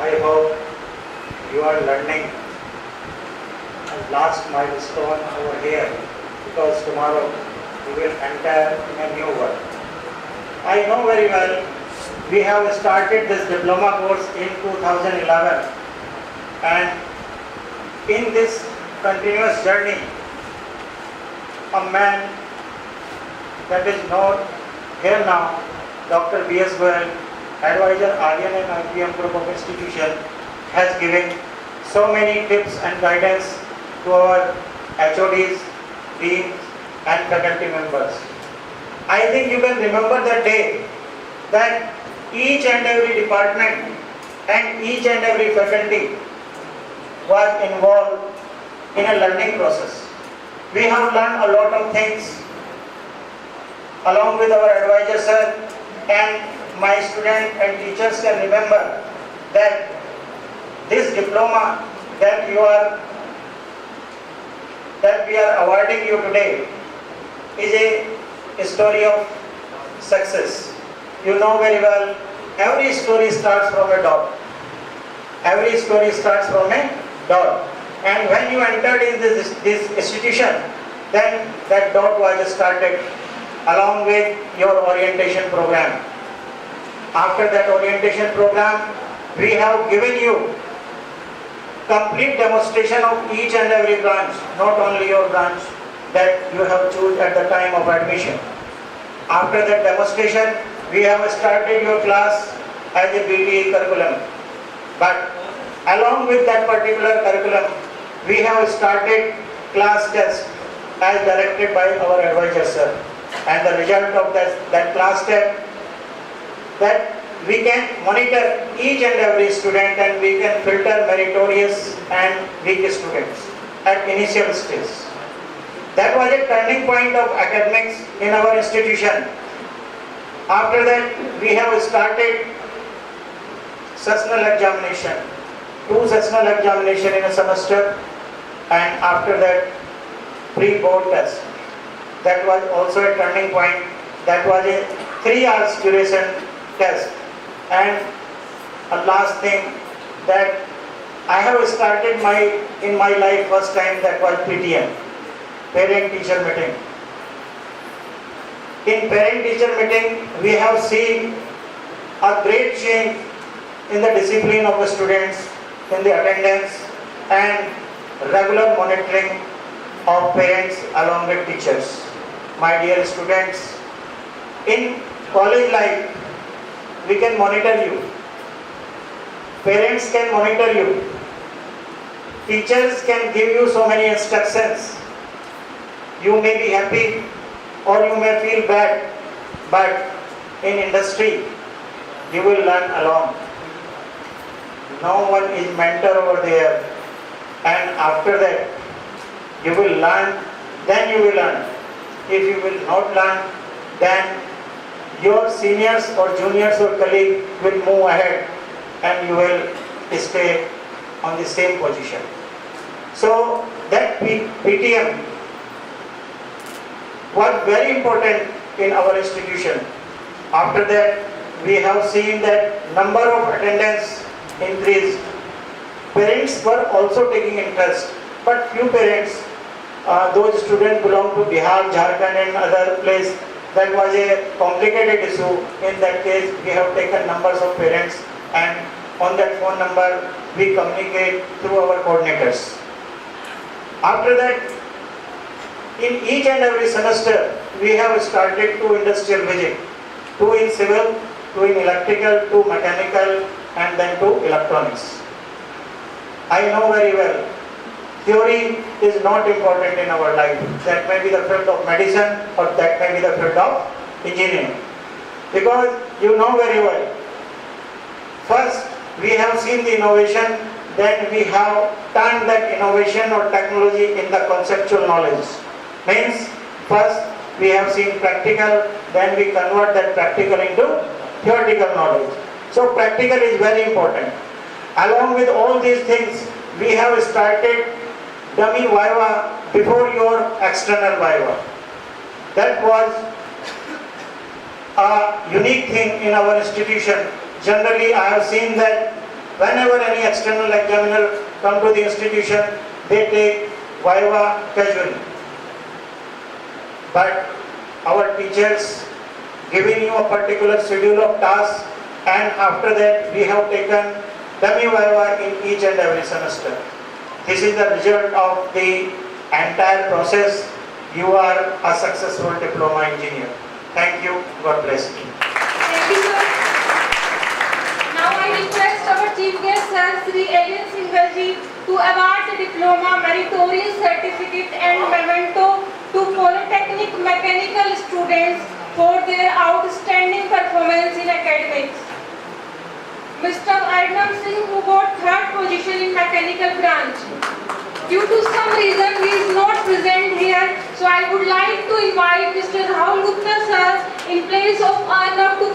I hope you are learning and last milestone over here, because tomorrow you will enter in a new world. I know very well we have started this diploma course in 2011, and in this continuous journey, a man that is known here now, Dr. B.S. Goyal, advisor Aryan ITI group of institution, has given so many tips and guidance to our HODs, deans and faculty members. I think you can remember the day that each and every department and each and every faculty was involved in a learning process. We have learned a lot of things along with our advisor sir, and my students and teachers can remember that this diploma that we are awarding you today is a story of success. You know very well, every story starts from a dot. Every story starts from a dot. And when you entered in this institution, then that dot was started along with your orientation program. After that orientation program, we have given you complete demonstration of each and every branch, not only your branch that you have chosen at the time of admission. After that demonstration, we have started your class as a BTE curriculum. But along with that particular curriculum, we have started class test as directed by our advisor sir. And the result of that class test, that we can monitor each and every student and we can filter meritorious and weak students at initial stage. That was a turning point of academics in our institution. After that, we have started sessional examination, 2 sessional examination in a semester, and after that, pre-board test. That was also a turning point. That was a 3 hours duration test. And a last thing, that I have started in my life first time, that was PTM, parent teacher meeting. In parent teacher meeting, we have seen a great change in the discipline of the students, in the attendance and regular monitoring of parents along with teachers. My dear students, in college life, we can monitor you. Parents can monitor you. Teachers can give you so many instructions. You may be happy or you may feel bad, but in industry, you will learn alone. No one is mentor over there, and after that, you will learn, then you will learn. If you will not learn, then your seniors or juniors or colleagues will move ahead and you will stay on the same position. So that PTM was very important in our institution. After that, we have seen that number of attendance increased. Parents were also taking interest, but few parents, those students belong to Bihar, Jharkhand and other place, that was a complicated issue. In that case, we have taken numbers of parents, and on that phone number, we communicate through our coordinators. After that, in each and every semester, we have started 2 industrial visits, 2 in civil, 2 in electrical, 2 mechanical, and then 2 electronics. I know very well, theory is not important in our life. That may be the field of medicine or that may be the field of engineering. Because you know very well, first we have seen the innovation, then we have turned that innovation or technology in the conceptual knowledge. Means first we have seen practical, then we convert that practical into theoretical knowledge. So practical is very important. Along with all these things, we have started dummy viva before your external viva. That was a unique thing in our institution. Generally, I have seen that whenever any external examiner come to the institution, they take Viva casually. But our teachers giving you a particular schedule of tasks, and after that we have taken dummy Viva in each and every semester. This is the result of the entire process. You are a successful diploma engineer. Thank you. God bless you. Thank you, sir. Now I request our chief guest, Sir Sri Aryan ITI, to award the diploma, meritorious certificate and memento to Polytechnic mechanical students for their outstanding performance in academics. Mr. Arnab Singh, who got 3rd position in mechanical branch. Due to some reason he is not present here, so I would like to invite Mr. Rahul Gupta sir in place of Arnab to